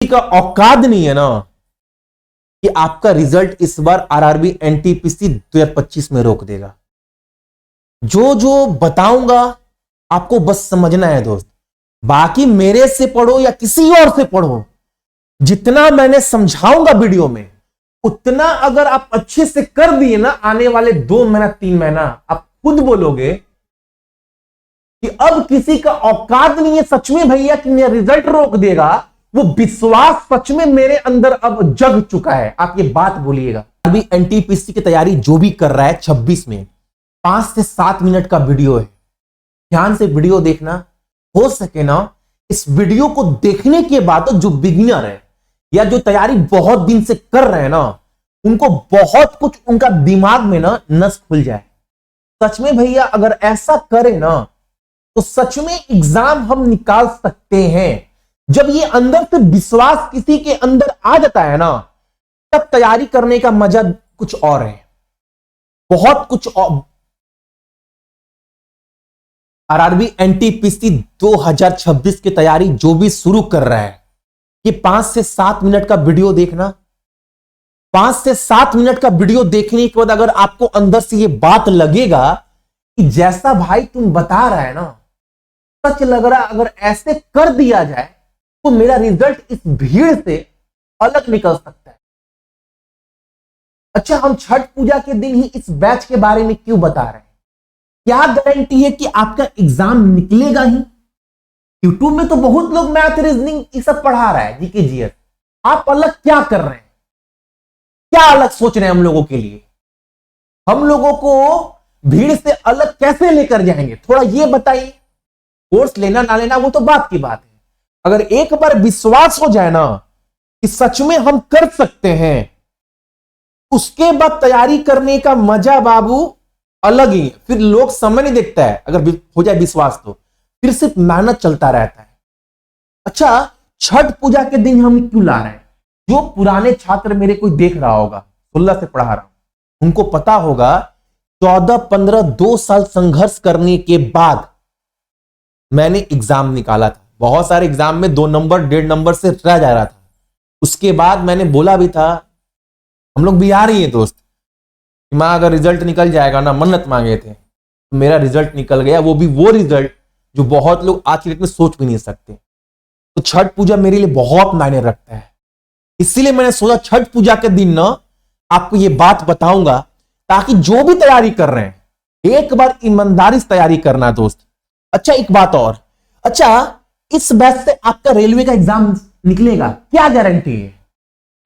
का औकात नहीं है ना कि आपका रिजल्ट इस बार आरआरबी एनटीपीसी 2025 में रोक देगा। जो जो बताऊंगा आपको बस समझना है दोस्त, बाकी मेरे से पढ़ो या किसी और से पढ़ो, जितना मैंने समझाऊंगा वीडियो में उतना अगर आप अच्छे से कर दिए ना, आने वाले 2 महीना 3 महीना आप खुद बोलोगे कि अब किसी का औकात नहीं है सच में भैया कि मेरा रिजल्ट रोक देगा। वो विश्वास सच में मेरे अंदर अब जग चुका है। आप ये बात बोलिएगा। अभी एनटीपीसी की तैयारी जो भी कर रहा है 26 में 5 से 7 मिनट का वीडियो है, ध्यान से वीडियो देखना। हो सके ना इस वीडियो को देखने के बाद जो बिगिनर है या जो तैयारी बहुत दिन से कर रहे हैं ना, उनको बहुत कुछ उनका दिमाग में ना नस खुल जाए। सच में भैया अगर ऐसा करे ना तो सच में एग्जाम हम निकाल सकते हैं। जब ये अंदर से विश्वास किसी के अंदर आ जाता है ना, तब तैयारी करने का मजा कुछ और है, बहुत कुछ और। आरआरबी एनटीपीसी 2026 की तैयारी जो भी शुरू कर रहा है, ये 5 से 7 मिनट का वीडियो देखना। 5 से 7 मिनट का वीडियो देखने के बाद अगर आपको अंदर से ये बात लगेगा कि जैसा भाई तुम बता रहा है ना सच लग रहा, अगर ऐसे कर दिया जाए तो मेरा रिजल्ट इस भीड़ से अलग निकल सकता है। अच्छा, हम छठ पूजा के दिन ही इस बैच के बारे में क्यों बता रहे हैं? क्या गारंटी है कि आपका एग्जाम निकलेगा ही? यूट्यूब में तो बहुत लोग मैथ, रीजनिंग ये सब पढ़ा रहा है, जीके जीएस। आप अलग क्या कर रहे हैं? क्या अलग सोच रहे हैं हम लोगों के लिए? हम लोगों को भीड़ से अलग कैसे लेकर जाएंगे? थोड़ा ये बताइए। कोर्स लेना ना लेना वो तो बात की बात है, अगर एक बार विश्वास हो जाए ना कि सच में हम कर सकते हैं, उसके बाद तैयारी करने का मजा बाबू अलग ही। फिर लोग समय नहीं देखता है, अगर हो जाए विश्वास तो फिर सिर्फ मेहनत चलता रहता है। अच्छा, छठ पूजा के दिन हम क्यों ला रहे हैं? जो पुराने छात्र मेरे कोई देख रहा होगा, 16 से पढ़ा रहा हूं, उनको पता होगा 14, 15, 2 साल संघर्ष करने के बाद मैंने एग्जाम निकाला था। बहुत सारे एग्जाम में 2 नंबर 1.5 नंबर से रह जा रहा था। उसके बाद मैंने बोला भी था, हम लोग बिहारी हैं दोस्त, मां अगर रिजल्ट निकल जाएगा ना, मन्नत मांगे थे, तो मेरा रिजल्ट निकल गया। वो भी वो रिजल्ट जो बहुत लोग आज की डेट में सोच भी नहीं सकते। तो छठ पूजा मेरे लिए बहुत मायने रखता है, इसीलिए मैंने सोचा छठ पूजा के दिन ना आपको ये बात बताऊंगा, ताकि जो भी तैयारी कर रहे हैं एक बार ईमानदारी से तैयारी करना दोस्त। अच्छा, एक बात और, अच्छा इस बैच से आपका रेलवे का एग्जाम निकलेगा, क्या गारंटी है?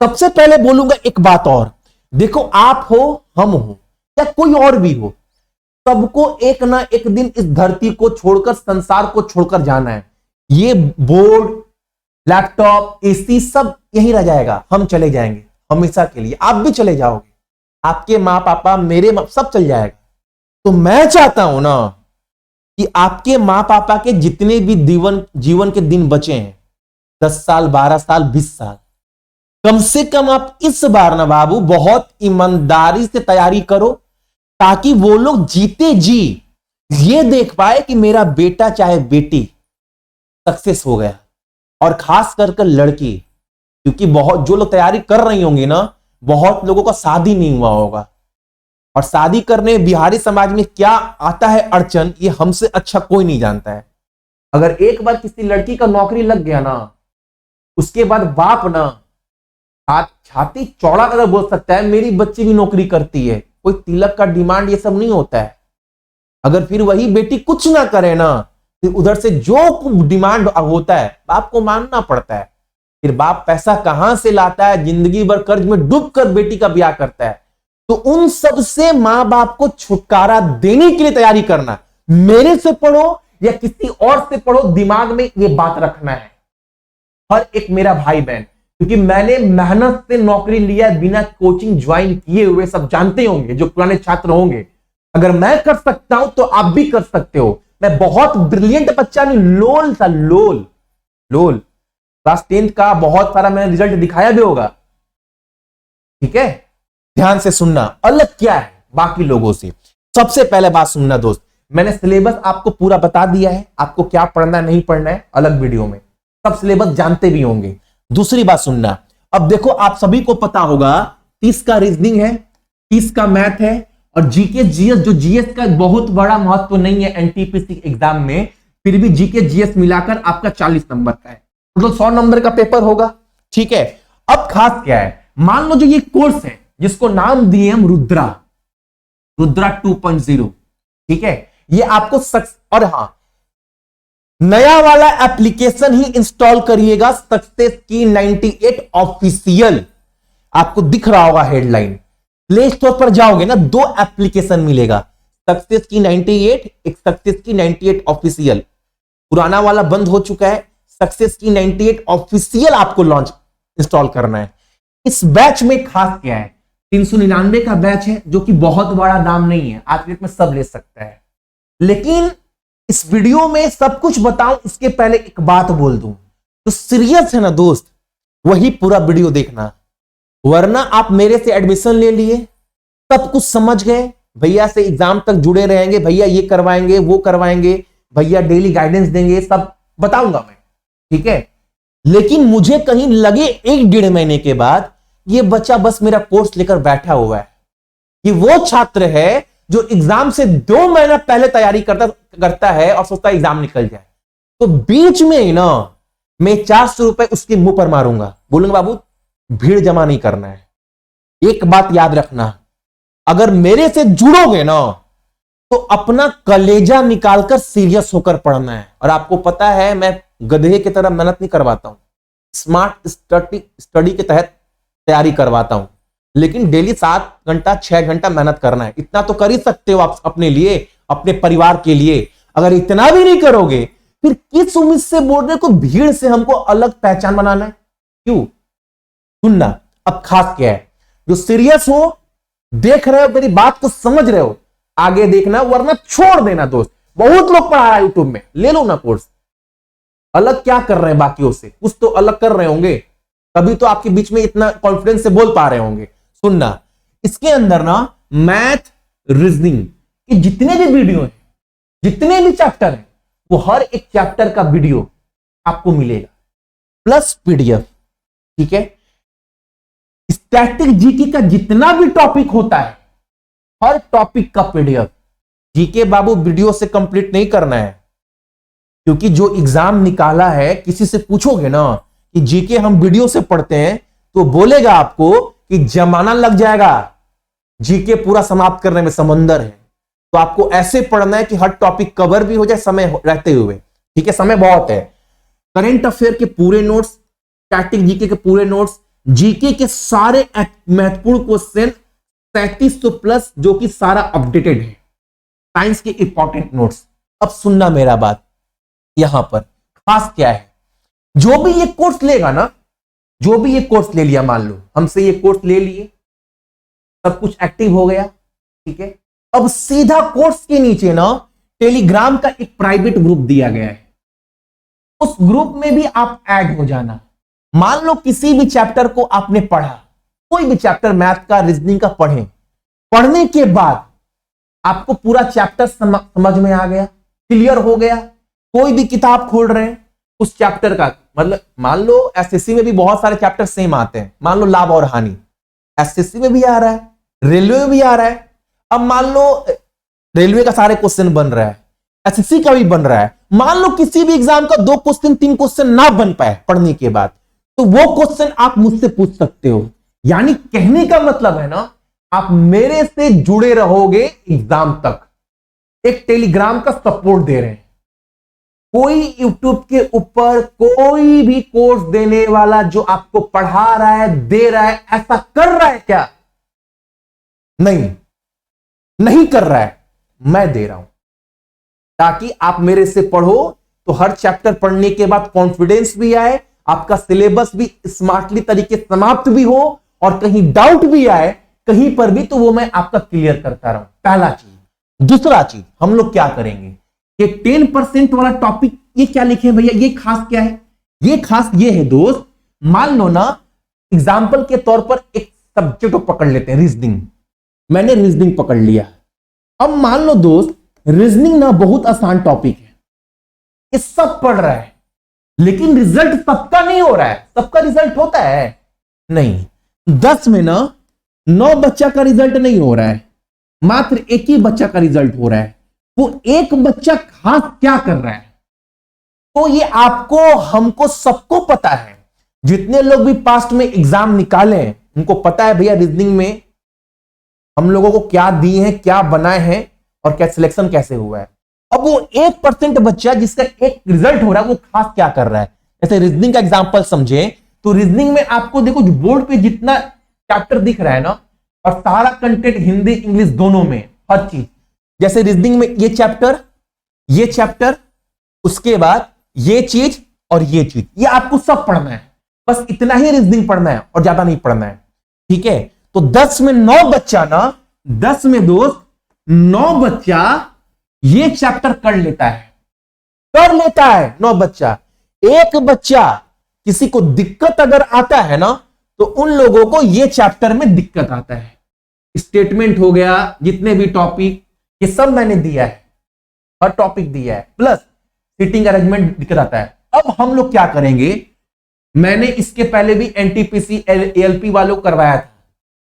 सबसे पहले बोलूंगा एक बात और, देखो आप हो, हम हो या कोई और भी हो, सबको एक ना एक दिन इस धरती को छोड़कर, संसार को छोड़कर जाना है। ये बोर्ड, लैपटॉप, एसी सब यहीं रह जाएगा, हम चले जाएंगे हमेशा के लिए। आप भी चले जाओगे, आपके माँ पापा, मेरे सब चल जाएगा। तो मैं चाहता हूं ना कि आपके माँ पापा के जितने भी जीवन के दिन बचे हैं, 10 साल, 12 साल, 20 साल, कम से कम आप इस बार ना बाबू बहुत ईमानदारी से तैयारी करो, ताकि वो लोग जीते जी ये देख पाए कि मेरा बेटा चाहे बेटी सक्सेस हो गया। और खास कर लड़की, क्योंकि बहुत जो लोग तैयारी कर रही होंगी ना, बहुत लोगों का शादी नहीं हुआ होगा, और शादी करने बिहारी समाज में क्या आता है अड़चन, ये हमसे अच्छा कोई नहीं जानता है। अगर एक बार किसी लड़की का नौकरी लग गया ना, उसके बाद बाप ना छाती चौड़ा अगर बोल सकता है मेरी बच्ची भी नौकरी करती है, कोई तिलक का डिमांड ये सब नहीं होता है। अगर फिर वही बेटी कुछ ना करे ना, फिर उधर से जो डिमांड होता है बाप को मानना पड़ता है। फिर बाप पैसा कहां से लाता है, जिंदगी भर कर्ज में डूब कर बेटी का ब्याह करता है। तो उन सब से मां बाप को छुटकारा देने के लिए तैयारी करना, मेरे से पढ़ो या किसी और से पढ़ो, दिमाग में ये बात रखना है हर एक मेरा भाई बहन, क्योंकि मैंने मेहनत से नौकरी लिया बिना कोचिंग ज्वाइन किए हुए। सब जानते होंगे जो पुराने छात्र होंगे, अगर मैं कर सकता हूं तो आप भी कर सकते हो। मैं बहुत ब्रिलियंट बच्चा नहीं, लोल था, लोल क्लास 10th का बहुत सारा मैंने रिजल्ट दिखाया भी होगा, ठीक है? ध्यान से सुनना, अलग क्या है बाकी लोगों से। सबसे पहले बात सुनना दोस्त, मैंने सिलेबस आपको पूरा बता दिया है, आपको क्या पढ़ना है नहीं पढ़ना है अलग वीडियो में, सब सिलेबस जानते भी होंगे। दूसरी बात सुनना, अब देखो आप सभी को पता होगा 30 का रीजनिंग है, 30 का मैथ है, और जीके जीएस, जो जीएस का बहुत बड़ा महत्व नहीं है एनटीपीसी एग्जाम में, फिर भी जीके जीएस मिलाकर आपका 40 नंबर का है, मतलब 100 नंबर का पेपर होगा। ठीक है, अब खास क्या है, मान लो जो ये कोर्स है जिसको नाम दिए हम रुद्रा 2.0, ठीक है, ये आपको और हां, नया वाला एप्लीकेशन ही इंस्टॉल करिएगा, सक्सेस की 98 ऑफिशियल, आपको दिख रहा होगा हेडलाइन, प्ले स्टोर पर जाओगे ना, 2 एप्लीकेशन मिलेगा, सक्सेस की 98, एक सक्सेस की 98 ऑफिशियल, पुराना वाला बंद हो चुका है, सक्सेस की 98 ऑफिशियल आपको लॉन्च इंस्टॉल करना है। इस बैच में खास क्या है, 399 का बैच है, जो कि बहुत बड़ा दाम नहीं है, आज डेट में सब ले सकता है, लेकिन इस वीडियो में सब कुछ बताऊं इसके पहले एक बात बोल दूं, तो सीरियस है ना दोस्त, वही पूरा वीडियो देखना, वरना आप मेरे से एडमिशन ले लिए, सब कुछ समझ गए, भैया से एग्जाम तक जुड़े रहेंगे, भैया ये करवाएंगे वो करवाएंगे, भैया डेली गाइडेंस देंगे, सब बताऊंगा मैं, ठीक है, लेकिन मुझे कहीं लगे 1-1.5 महीने के बाद ये बच्चा बस मेरा कोर्स लेकर बैठा हुआ है, ये वो छात्र है जो एग्जाम से 2 महीना पहले तैयारी करता है और सोचता है एग्जाम निकल जाए, तो बीच में ही ना मैं 400 रुपए उसके मुंह पर मारूंगा, बोलूंगा बाबू भीड़ जमा नहीं करना है। एक बात याद रखना, अगर मेरे से जुड़ोगे ना तो अपना कलेजा निकालकर सीरियस होकर पढ़ना है, और आपको पता है मैं गधे की तरह मेहनत नहीं करवाता हूं, स्मार्ट स्टडी के तहत तैयारी करवाता हूं, लेकिन डेली 7 घंटा 6 घंटा मेहनत करना है, इतना तो कर ही सकते हो आप अपने लिए, अपने परिवार के लिए। अगर इतना भी नहीं करोगे फिर किस उम्मीद से बोल रहे को भीड़ से हमको अलग पहचान बनाना है, क्यों? सुनना, अब खास क्या है, जो सीरियस हो, देख रहे हो, मेरी बात को समझ रहे हो, आगे देखना, वरना छोड़ देना दोस्त। बहुत लोग पढ़ा रहा है यूट्यूब में, ले लो ना कोर्स, अलग क्या कर रहे हैं बाकियों से, कुछ तो अलग कर रहे होंगे, तभी तो आपके बीच में इतना कॉन्फिडेंस से बोल पा रहे होंगे। सुनना, इसके अंदर ना मैथ, रीजनिंग के जितने भी वीडियो हैं, जितने भी चैप्टर हैं, वो हर एक चैप्टर का वीडियो आपको मिलेगा, प्लस पीडीएफ, ठीक है। स्टैटिक जीके का जितना भी टॉपिक होता है, हर टॉपिक का पीडीएफ। जीके बाबू वीडियो से कंप्लीट नहीं करना है, क्योंकि जो एग्जाम निकाला है, किसी से पूछोगे ना कि जीके हम वीडियो से पढ़ते हैं, तो बोलेगा आपको कि जमाना लग जाएगा, जीके पूरा समाप्त करने में समंदर है। तो आपको ऐसे पढ़ना है कि हर टॉपिक कवर भी हो जाए समय रहते हुए, ठीक है, समय बहुत है। करंट अफेयर के पूरे नोट्स, स्टैटिक जीके के पूरे नोट्स, जीके के सारे महत्वपूर्ण क्वेश्चन 3700 प्लस, जो कि सारा अपडेटेड है, साइंस के इंपॉर्टेंट नोट्स। अब सुनना मेरा बात, यहां पर खास क्या है, जो भी ये कोर्स लेगा ना, जो भी ये कोर्स ले लिया, मान लो हमसे ये कोर्स ले लिए, सब कुछ एक्टिव हो गया, ठीक है, अब सीधा कोर्स के नीचे ना टेलीग्राम का एक प्राइवेट ग्रुप दिया गया है, उस ग्रुप में भी आप ऐड हो जाना। मान लो किसी भी चैप्टर को आपने पढ़ा, कोई भी चैप्टर मैथ का, रीजनिंग का पढ़े, पढ़ने के बाद आपको पूरा चैप्टर समझ में आ गया, क्लियर हो गया, कोई भी किताब खोल रहे हैं उस चैप्टर का, मतलब मान लो एसएससी में भी बहुत सारे चैप्टर सेम आते हैं, मान लो लाभ और हानि एसएससी में भी आ रहा है, रेलवे में भी आ रहा है, अब मान लो रेलवे का सारे क्वेश्चन बन रहा है, एसएससी का भी बन रहा है, मान लो किसी भी एग्जाम का 2 क्वेश्चन 3 क्वेश्चन ना बन पाए पढ़ने के बाद, तो वो क्वेश्चन आप मुझसे पूछ सकते हो। यानी कहने का मतलब है ना, आप मेरे से जुड़े रहोगे एग्जाम तक, एक टेलीग्राम का सपोर्ट दे रहे हैं। कोई यूट्यूब के ऊपर कोई भी कोर्स देने वाला जो आपको पढ़ा रहा है, दे रहा है, ऐसा कर रहा है क्या? नहीं कर रहा है, मैं दे रहा हूं, ताकि आप मेरे से पढ़ो तो हर चैप्टर पढ़ने के बाद कॉन्फिडेंस भी आए, आपका सिलेबस भी स्मार्टली तरीके समाप्त भी हो, और कहीं डाउट भी आए कहीं पर भी, तो वो मैं आपका क्लियर करता रहूं। पहला चीज। दूसरा चीज, हम लोग क्या करेंगे, ये 10% वाला टॉपिक, ये क्या लिखे हैं भैया, ये खास क्या है? ये खास ये है दोस्त, मान लो ना एग्जाम्पल के तौर पर एक सब्जेक्ट को पकड़ लेते हैं, रीजनिंग। मैंने रीजनिंग पकड़ लिया, अब मान लो दोस्त रीजनिंग ना बहुत आसान टॉपिक है, ये सब पढ़ रहा है, लेकिन रिजल्ट सबका नहीं हो रहा है। सबका रिजल्ट होता है नहीं। 10 में ना 9 बच्चा का रिजल्ट नहीं हो रहा है, मात्र एक ही बच्चा का रिजल्ट हो रहा है। वो एक बच्चा खास क्या कर रहा है? तो ये आपको, हमको, सबको पता है। जितने लोग भी पास्ट में एग्जाम निकाले उनको पता है भैया रीजनिंग में हम लोगों को क्या दिए हैं, क्या बनाए हैं और क्या सिलेक्शन कैसे हुआ है। अब वो 1% बच्चा जिसका एक रिजल्ट हो रहा है वो खास क्या कर रहा है। जैसे रीजनिंग का एग्जांपल समझे तो रीजनिंग में आपको देखो बोर्ड पे जितना चैप्टर दिख रहा है ना, और सारा कंटेंट हिंदी इंग्लिश दोनों में, हर चीज। जैसे रीजनिंग में ये चैप्टर, उसके बाद ये चीज और ये चीज, ये आपको सब पढ़ना है। बस इतना ही रीजनिंग पढ़ना है और ज्यादा नहीं पढ़ना है, ठीक है। तो 10 में 9 बच्चा ना, 10 में दोस्त 9 बच्चा ये चैप्टर कर लेता है 9 बच्चा। एक बच्चा किसी को दिक्कत अगर आता है ना तो उन लोगों को ये चैप्टर में दिक्कत आता है। स्टेटमेंट हो गया, जितने भी टॉपिक, ये सब मैंने दिया है, हर टॉपिक दिया है, प्लस सीटिंग अरेंजमेंट दिक्कत आता है। अब हम लोग क्या करेंगे, मैंने इसके पहले भी एनटीपीसी एएलपी वालों को करवाया था,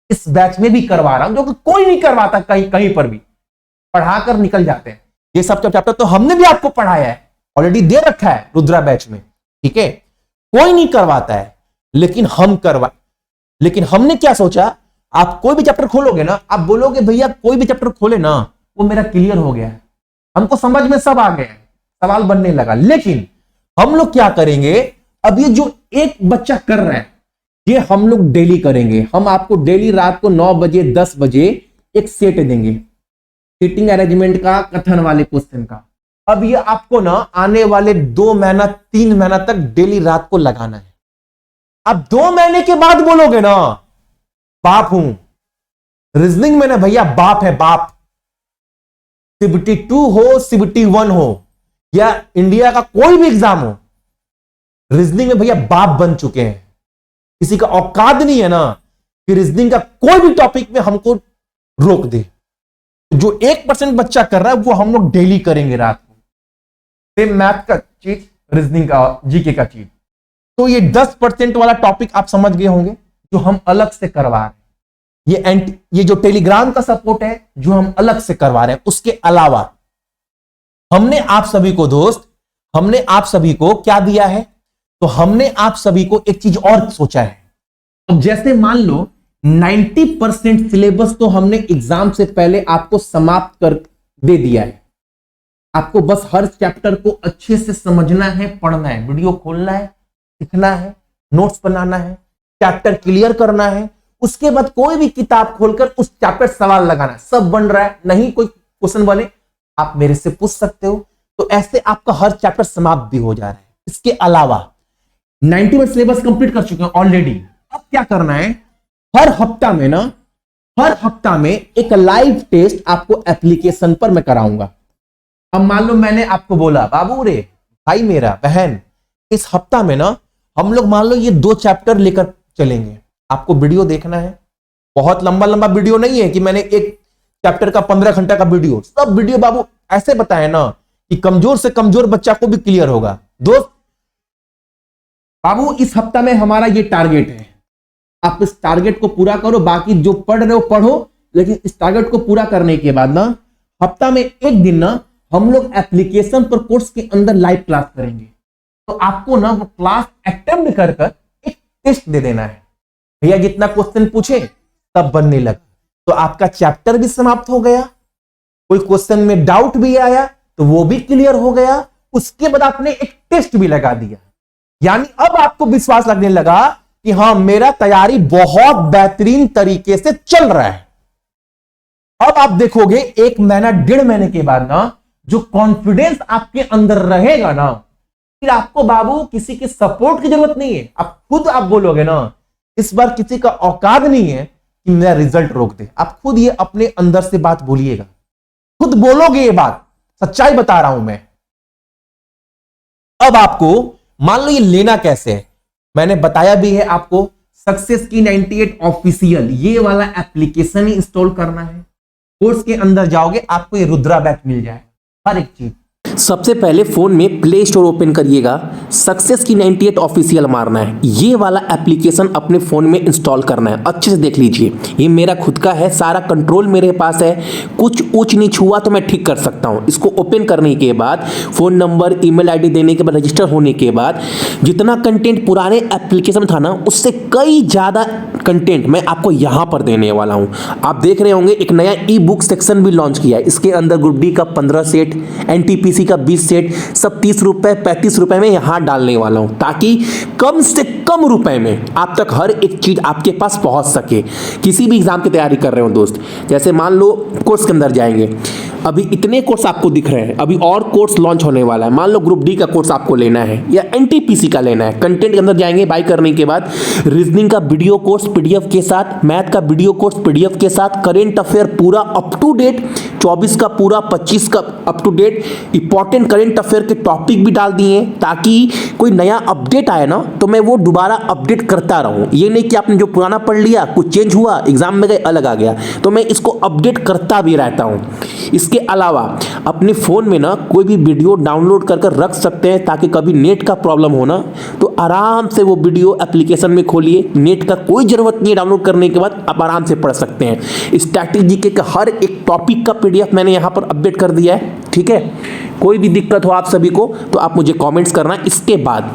इस बैच में भी करवा रहा हूं, जो कि कोई नहीं करवाता, कहीं पर भी पढ़ाकर निकल जाते हैं। ये सब चैप्टर तो हमने भी आपको पढ़ाया है, ऑलरेडी दे रखा है रुद्रा बैच में, ठीक है। कोई नहीं करवाता है, लेकिन हमने क्या सोचा, आप कोई भी चैप्टर खोलोगे ना, आप बोलोगे भैया कोई भी चैप्टर खोले ना वो मेरा क्लियर हो गया है, हमको समझ में सब आ गया, सवाल बनने लगा। लेकिन हम लोग क्या करेंगे, अब ये जो एक बच्चा कर रहा है ये हम लोग डेली करेंगे। हम आपको डेली रात को 9 बजे 10 बजे एक सेट देंगे, सीटिंग अरेंजमेंट का, कथन वाले क्वेश्चन का। अब ये आपको ना आने वाले 2 महीना 3 महीना तक डेली रात को लगाना है। अब 2 महीने के बाद बोलोगे ना बाप हूं रीजनिंग में ना भैया, बाप है बाप। सीबीटी 2 हो, सीबीटी 1 हो या इंडिया का कोई भी एग्जाम हो, रीजनिंग में भैया बाप बन चुके हैं। किसी का औकात नहीं है ना कि रीजनिंग का कोई भी टॉपिक में हमको रोक दे। जो 1% बच्चा कर रहा है वो हम लोग डेली करेंगे रात को, सेम मैथ का चीज, रीजनिंग का, जीके का चीज। तो ये 10% वाला टॉपिक आप समझ गए होंगे जो हम अलग से करवा रहे हैं। ये जो टेलीग्राम का सपोर्ट है जो हम अलग से करवा रहे हैं। उसके अलावा हमने आप सभी को दोस्त, हमने आप सभी को क्या दिया है, तो हमने आप सभी को एक चीज और सोचा है। अब जैसे मान लो 90% सिलेबस तो हमने एग्जाम से पहले आपको समाप्त कर दे दिया है। आपको बस हर चैप्टर को अच्छे से समझना है, पढ़ना है, वीडियो खोलना है, सीखना है, नोट्स बनाना है, चैप्टर क्लियर करना है। उसके बाद कोई भी किताब खोलकर उस चैप्टर सवाल लगाना है। सब बन रहा है, नहीं कोई क्वेश्चन बने आप मेरे से पूछ सकते हो। तो ऐसे आपका हर चैप्टर समाप्त भी हो जा रहा है। इसके अलावा 90% सिलेबस कंप्लीट कर चुके हैं ऑलरेडी। अब क्या करना है, हर हफ्ता में ना, हर हफ्ता में एक लाइव टेस्ट आपको एप्लीकेशन पर मैं कराऊंगा। अब मान लो मैंने आपको बोला बाबू रे भाई मेरा बहन, इस हफ्ता में ना हम लोग मान लो ये 2 चैप्टर लेकर चलेंगे। आपको वीडियो देखना है, बहुत लंबा लंबा वीडियो नहीं है कि मैंने एक चैप्टर का 15 घंटा का वीडियो, सब वीडियो बाबू ऐसे बताए ना कि कमजोर से कमजोर बच्चा को भी क्लियर होगा। दोस्त बाबू इस हफ्ता में हमारा ये टारगेट है, आप इस टारगेट को पूरा करो। बाकी जो पढ़ रहे हो पढ़ो, लेकिन इस टारगेट को पूरा करने के बाद ना हफ्ता में एक दिन ना हम लोग एप्लीकेशन पर कोर्स के अंदर लाइव क्लास करेंगे। तो आपको ना वो क्लास अटेम्प्ट कर कर एक टेस्ट दे देना है। भैया जितना क्वेश्चन पूछे तब बनने लगा, तो आपका चैप्टर भी समाप्त हो गया। कोई क्वेश्चन में डाउट भी आया तो वो भी क्लियर हो गया। उसके बाद आपने एक टेस्ट भी लगा दिया, यानी अब आपको विश्वास लगने लगा कि हाँ मेरा तैयारी बहुत बेहतरीन तरीके से चल रहा है। अब आप देखोगे 1 महीना 1.5 महीने के बाद ना जो कॉन्फिडेंस आपके अंदर रहेगा ना, फिर आपको बाबू किसी के सपोर्ट की जरूरत नहीं है। आप खुद आप बोलोगे ना इस बार किसी का औकात नहीं है कि मेरा रिजल्ट रोक दे। आप खुद ये अपने अंदर से बात बोलिएगा, खुद बोलोगे ये बात, सच्चाई बता रहा हूं मैं। अब आपको मान लो ये लेना कैसे है, मैंने बताया भी है आपको। सक्सेस की 98 ऑफिशियल ये वाला एप्लीकेशन ही इंस्टॉल करना है। कोर्स के अंदर जाओगे आपको ये रुद्रा बैच मिल जाए, हर एक चीज सबसे पहले फ़ोन में प्ले स्टोर ओपन करिएगा, सक्सेस की 98 ऑफिशियल मारना है, ये वाला एप्लीकेशन अपने फ़ोन में इंस्टॉल करना है। अच्छे से देख लीजिए, ये मेरा खुद का है, सारा कंट्रोल मेरे पास है, कुछ ऊंच नीच हुआ तो मैं ठीक कर सकता हूँ। इसको ओपन करने के बाद फ़ोन नंबर, ईमेल आईडी देने के बाद, रजिस्टर होने के बाद जितना कंटेंट पुराने एप्लीकेशन था ना, उससे कई ज़्यादा कंटेंट मैं आपको यहाँ पर देने वाला हूँ। आप देख रहे होंगे एक नया ई बुक सेक्शन भी लॉन्च किया है। इसके अंदर ग्रुप डी का 15 सेट, एनटीपीसी का 20 सेट, सब 30 रुपए 35 रुपए में यहाँ डालने वाला हूँ, ताकि कम से कम रुपए में आप तक हर एक चीज आपके पास पहुंच सके। किसी भी एग्जाम की तैयारी कर रहे हो दोस्त, जैसे मान लो कोर्स के अंदर जाएंगे, अभी इतने कोर्स आपको दिख रहे हैं, अभी और कोर्स लॉन्च होने वाला है। मान लो ग्रुप डी का कोर्स आपको लेना है या एनटीपीसी का लेना है, कंटेंट के अंदर जाएंगे, बाय करने के बाद रीजनिंग का वीडियो कोर्स पीडीएफ के साथ, मैथ का वीडियो कोर्स पीडीएफ के साथ, करेंट अफेयर पूरा अप टू डेट, 24 का पूरा, 25 का up to date, important current affair के टॉपिक भी डाल दिए, ताकि कोई नया अपडेट आए ना तो मैं वो दोबारा अपडेट करता रहूं। ये नहीं कि आपने जो पुराना पढ़ लिया, कुछ चेंज हुआ, एग्जाम में गए अलग आ गया, तो मैं इसको अपडेट करता भी रहता हूं। इसके अलावा अपने फ़ोन में ना कोई भी वीडियो डाउनलोड कर कर रख सकते हैं, ताकि कभी नेट का प्रॉब्लम हो ना तो आराम से वो वीडियो एप्लीकेशन में खोलिए, नेट का कोई ज़रूरत नहीं है, डाउनलोड करने के बाद आप आराम से पढ़ सकते हैं। स्टैटिक जीके का हर एक टॉपिक का पीडीएफ मैंने यहाँ पर अपडेट कर दिया है, ठीक है। कोई भी दिक्कत हो आप सभी को तो आप मुझे कमेंट्स करना। इसके बाद